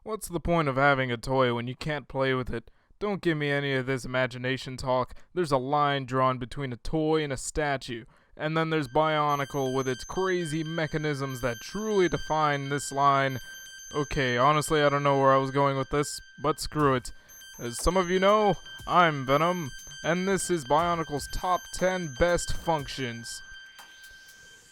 What's the point of having a toy when you can't play with it? Don't give me any of this imagination talk. There's a line drawn between a toy and a statue. And then there's Bionicle with its crazy mechanisms that truly define this line. Okay, honestly, I don't know where I was going with this, but screw it. As some of you know, I'm Venom, and this is Bionicle's top 10 best functions.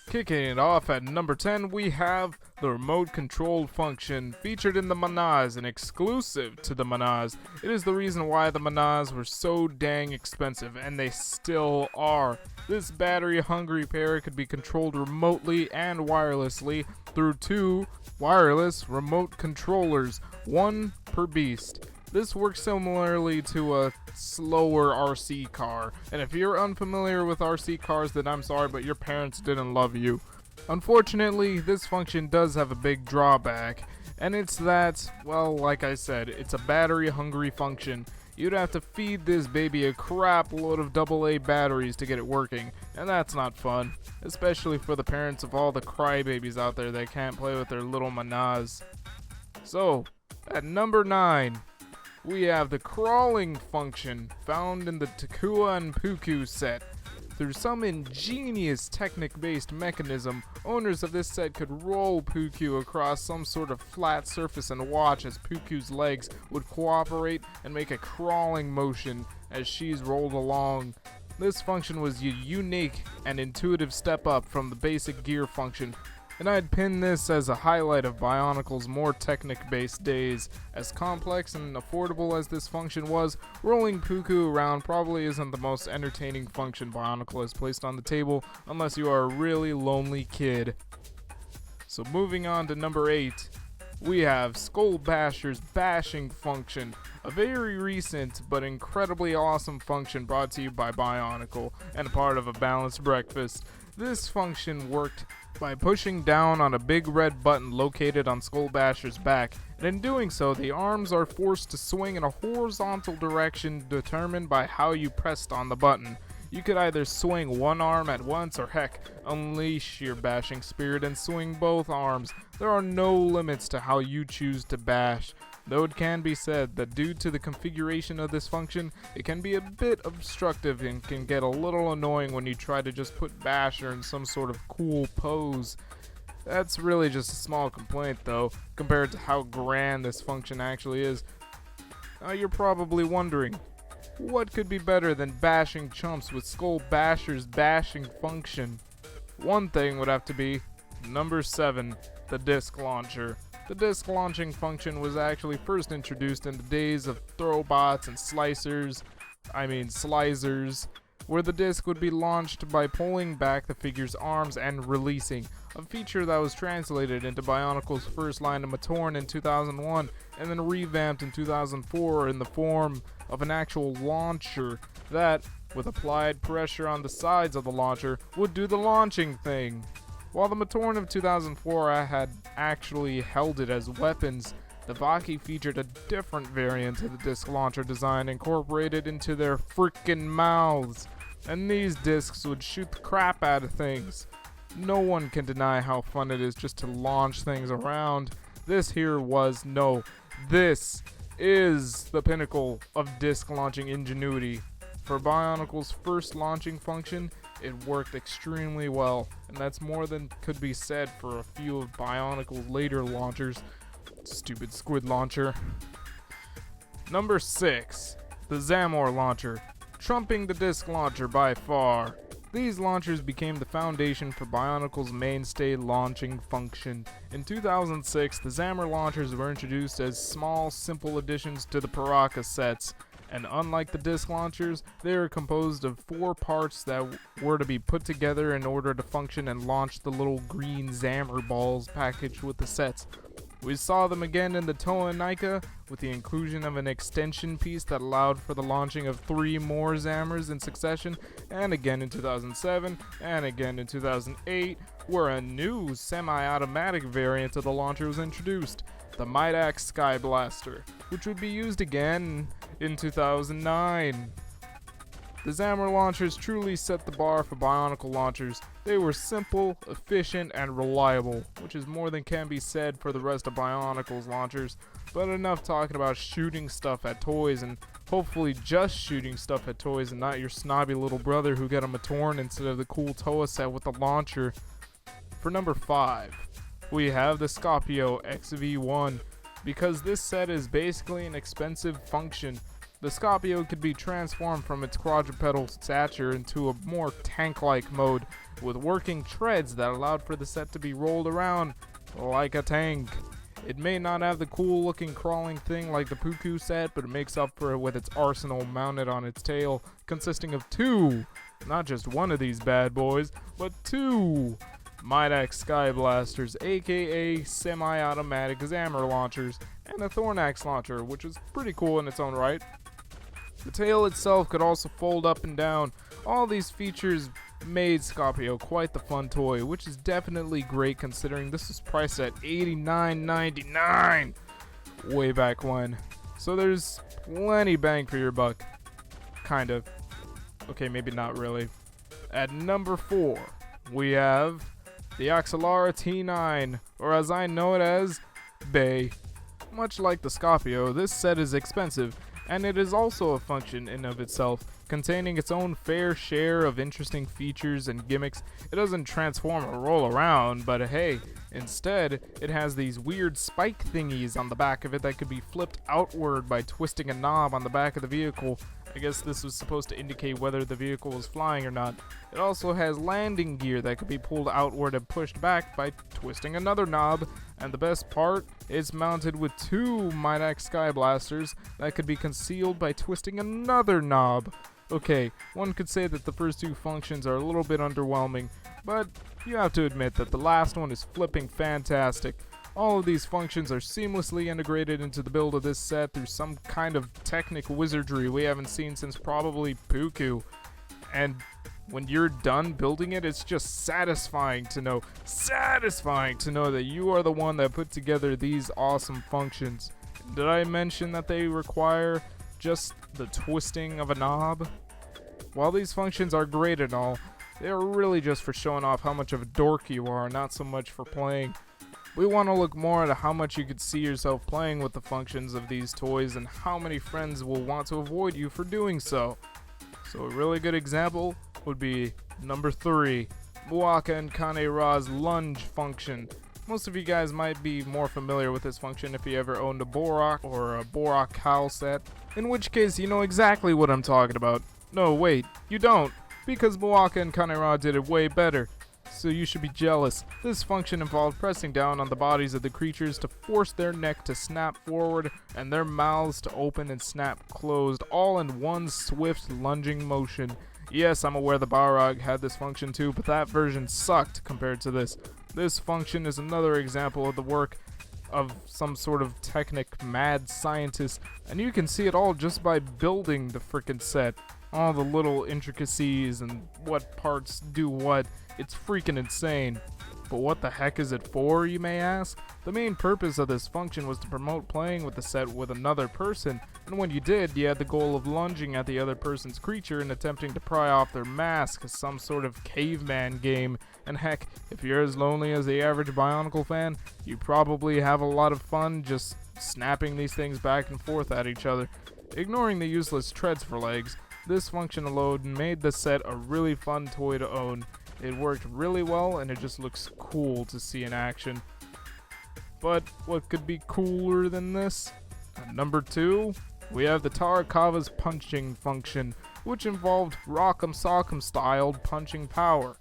Kicking it off at number 10, we have the remote controlled function featured in the Manaz and exclusive to the Manaz. It is the reason why the Manaz were so dang expensive, and they still are. This battery-hungry pair could be controlled remotely and wirelessly through two wireless remote controllers, one per beast. This works similarly to a slower RC car, and if you're unfamiliar with RC cars, then I'm sorry, but your parents didn't love you. Unfortunately, this function does have a big drawback, and it's that, well, like I said, it's a battery-hungry function. You'd have to feed this baby a crap load of AA batteries to get it working, and that's not fun, especially for the parents of all the crybabies out there that can't play with their little Manaz. So, at number 9, we have the crawling function found in the Takua and Puku set. Through some ingenious technique-based mechanism, owners of this set could roll Puku across some sort of flat surface and watch as Puku's legs would cooperate and make a crawling motion as she's rolled along. This function was a unique and intuitive step up from the basic gear function, and I'd pin this as a highlight of Bionicle's more technique-based days. As complex and affordable as this function was, rolling Puku around probably isn't the most entertaining function Bionicle has placed on the table unless you are a really lonely kid. So moving on to number 8, we have Skull Basher's bashing function, a very recent but incredibly awesome function brought to you by Bionicle and a part of a balanced breakfast. This function worked by pushing down on a big red button located on Skull Basher's back, and in doing so, the arms are forced to swing in a horizontal direction determined by how you pressed on the button. You could either swing one arm at once or heck, unleash your bashing spirit and swing both arms. There are no limits to how you choose to bash. Though it can be said that due to the configuration of this function, it can be a bit obstructive and can get a little annoying when you try to just put Basher in some sort of cool pose. That's really just a small complaint though, compared to how grand this function actually is. Now you're probably wondering, what could be better than bashing chumps with Skull Basher's bashing function? One thing would have to be number 7, the disc launcher. The disc launching function was actually first introduced in the days of throwbots and slicers, where the disc would be launched by pulling back the figure's arms and releasing, a feature that was translated into Bionicle's first line of Matorn in 2001 and then revamped in 2004 in the form of an actual launcher that, with applied pressure on the sides of the launcher, would do the launching thing. While the Matorn of 2004 had actually held it as weapons, the Vaki featured a different variant of the disc launcher design incorporated into their frickin' mouths, and these discs would shoot the crap out of things. No one can deny how fun it is just to launch things around. This is the pinnacle of disc launching ingenuity. For Bionicle's first launching function, it worked extremely well, and that's more than could be said for a few of Bionicle's later launchers. Stupid squid launcher. Number 6, the Zamor launcher, trumping the disc launcher by far. These launchers became the foundation for Bionicle's mainstay launching function. In 2006, the Zamor launchers were introduced as small, simple additions to the Paraka sets. And unlike the disc launchers, they are composed of 4 parts that were to be put together in order to function and launch the little green Zamor balls packaged with the sets. We saw them again in the Toa Nika with the inclusion of an extension piece that allowed for the launching of 3 more Zamors in succession, and again in 2007, and again in 2008, where a new semi-automatic variant of the launcher was introduced, the Midax Sky Blaster, which would be used again in 2009. The Zammer launchers truly set the bar for Bionicle launchers. They were simple, efficient, and reliable, which is more than can be said for the rest of Bionicle's launchers. But enough talking about shooting stuff at toys, and hopefully just shooting stuff at toys and not your snobby little brother who got him a Torn instead of the cool Toa set with the launcher. For number 5, we have the Scorpio XV1. Because this set is basically an expensive function, the Scorpio could be transformed from its quadrupedal stature into a more tank-like mode, with working treads that allowed for the set to be rolled around like a tank. It may not have the cool-looking crawling thing like the Puku set, but it makes up for it with its arsenal mounted on its tail, consisting of 2, not just one of these bad boys, but 2 Midax Sky Blasters, aka semi-automatic Zammer launchers, and a Thornax launcher, which is pretty cool in its own right. The tail itself could also fold up and down. All these features made Scorpio quite the fun toy, which is definitely great considering this was priced at $89.99 way back when. So there's plenty bang for your buck. Kind of. Okay, maybe not really. At number 4, we have the Axelara T9, or as I know it as, Bay. Much like the Scorpio, this set is expensive, and it is also a function in of itself, containing its own fair share of interesting features and gimmicks. It doesn't transform or roll around, but hey, instead, it has these weird spike thingies on the back of it that could be flipped outward by twisting a knob on the back of the vehicle. I guess this was supposed to indicate whether the vehicle was flying or not. It also has landing gear that could be pulled outward and pushed back by twisting another knob. And the best part, it's mounted with 2 Midax Sky Blasters that could be concealed by twisting another knob. Okay, one could say that the first 2 functions are a little bit underwhelming, but you have to admit that the last one is flipping fantastic. All of these functions are seamlessly integrated into the build of this set through some kind of technic wizardry we haven't seen since probably Puku. And when you're done building it, it's just satisfying to know that you are the one that put together these awesome functions. Did I mention that they require just the twisting of a knob? While these functions are great and all, they are really just for showing off how much of a dork you are, not so much for playing. We want to look more at how much you could see yourself playing with the functions of these toys and how many friends will want to avoid you for doing so. So a really good example would be number 3, Muaka and Kanera's Lunge function. Most of you guys might be more familiar with this function if you ever owned a Borak or a Borak Cowl set, in which case you know exactly what I'm talking about. No, wait, you don't, because Muaka and Kanera did it way better. So you should be jealous. This function involved pressing down on the bodies of the creatures to force their neck to snap forward and their mouths to open and snap closed, all in one swift lunging motion. Yes, I'm aware the Balrog had this function too, but that version sucked compared to this. This function is another example of the work of some sort of technic mad scientist, and you can see it all just by building the frickin' set. All the little intricacies and what parts do what. It's freaking insane. But what the heck is it for, you may ask? The main purpose of this function was to promote playing with the set with another person, and when you did, you had the goal of lunging at the other person's creature and attempting to pry off their mask as some sort of caveman game. And heck, if you're as lonely as the average Bionicle fan, you probably have a lot of fun just snapping these things back and forth at each other. Ignoring the useless treads for legs, this function alone made the set a really fun toy to own. It worked really well, and it just looks cool to see in action. But what could be cooler than this? At number 2, we have the Tariq Ava's Punching function, which involved Rock'em Sock'em styled punching power.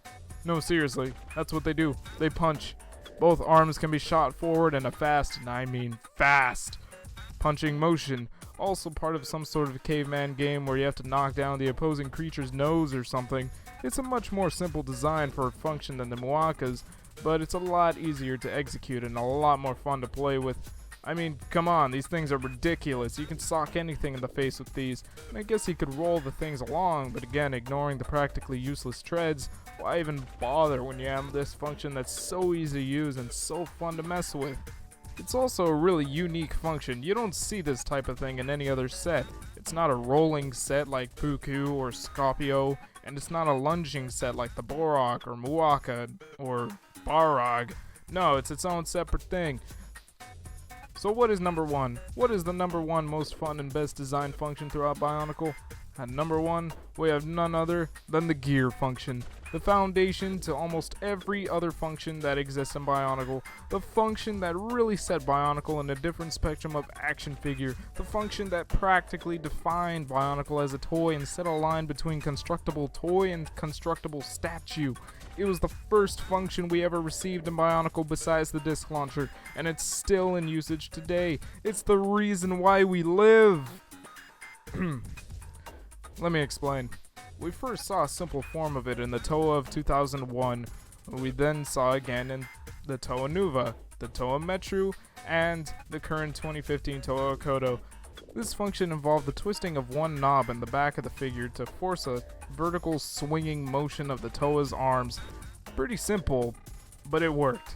No, seriously, that's what they do. They punch. Both arms can be shot forward in a fast, and I mean fast, punching motion. Also part of some sort of caveman game where you have to knock down the opposing creature's nose or something. It's a much more simple design for a function than the Muaka's, but it's a lot easier to execute and a lot more fun to play with. I mean, come on, these things are ridiculous. You can sock anything in the face with these, and I guess you could roll the things along, but again, ignoring the practically useless treads, why even bother when you have this function that's so easy to use and so fun to mess with? It's also a really unique function. You don't see this type of thing in any other set. It It's not a rolling set like Puku or Scopio, and it's not a lunging set like the Borok or Muaka or Barog. No, it's its own separate thing. So what is number one? What is the number one most fun and best designed function throughout Bionicle? At number one, we have none other than the gear function, the foundation to almost every other function that exists in Bionicle, the function that really set Bionicle in a different spectrum of action figure, the function that practically defined Bionicle as a toy and set a line between constructible toy and constructible statue. It was the first function we ever received in Bionicle besides the disc launcher, and it's still in usage today. It's the reason why we live. Let me explain. We first saw a simple form of it in the Toa of 2001. We then saw again in the Toa Nuva, the Toa Metru, and the current 2015 Toa Kodo. This function involved the twisting of one knob in the back of the figure to force a vertical swinging motion of the Toa's arms. Pretty simple, but it worked.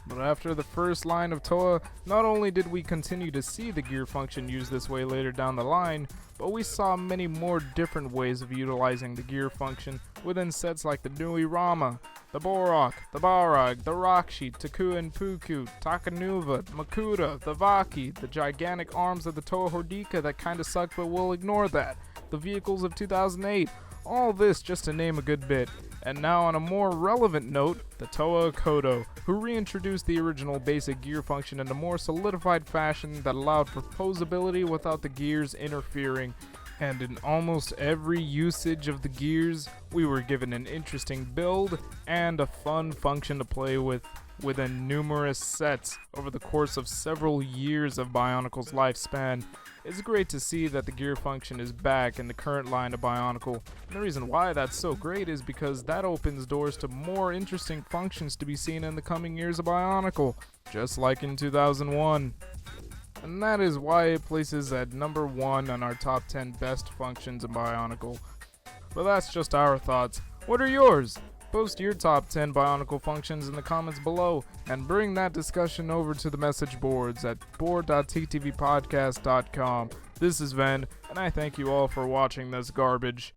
But after the first line of Toa, not only did we continue to see the gear function used this way later down the line, but we saw many more different ways of utilizing the gear function within sets like the Nui Rama, the Borok, the Barog, the Rakshi, Taku and Puku, Takanuva, Makuta, the Vaki, the gigantic arms of the Toa Hordika that kinda suck but we'll ignore that, the vehicles of 2008, all this just to name a good bit. And now on a more relevant note, the Toa Kodo, who reintroduced the original basic gear function in a more solidified fashion that allowed for posability without the gears interfering. And in almost every usage of the gears, we were given an interesting build and a fun function to play with within numerous sets over the course of several years of Bionicle's lifespan. It's great to see that the gear function is back in the current line of Bionicle. And the reason why that's so great is because that opens doors to more interesting functions to be seen in the coming years of Bionicle, just like in 2001. And that is why it places at number 1 on our top 10 best functions in Bionicle. But that's just our thoughts. What are yours? Post your top 10 Bionicle functions in the comments below and bring that discussion over to the message boards at board.ttvpodcast.com. This is Ven, and I thank you all for watching this garbage.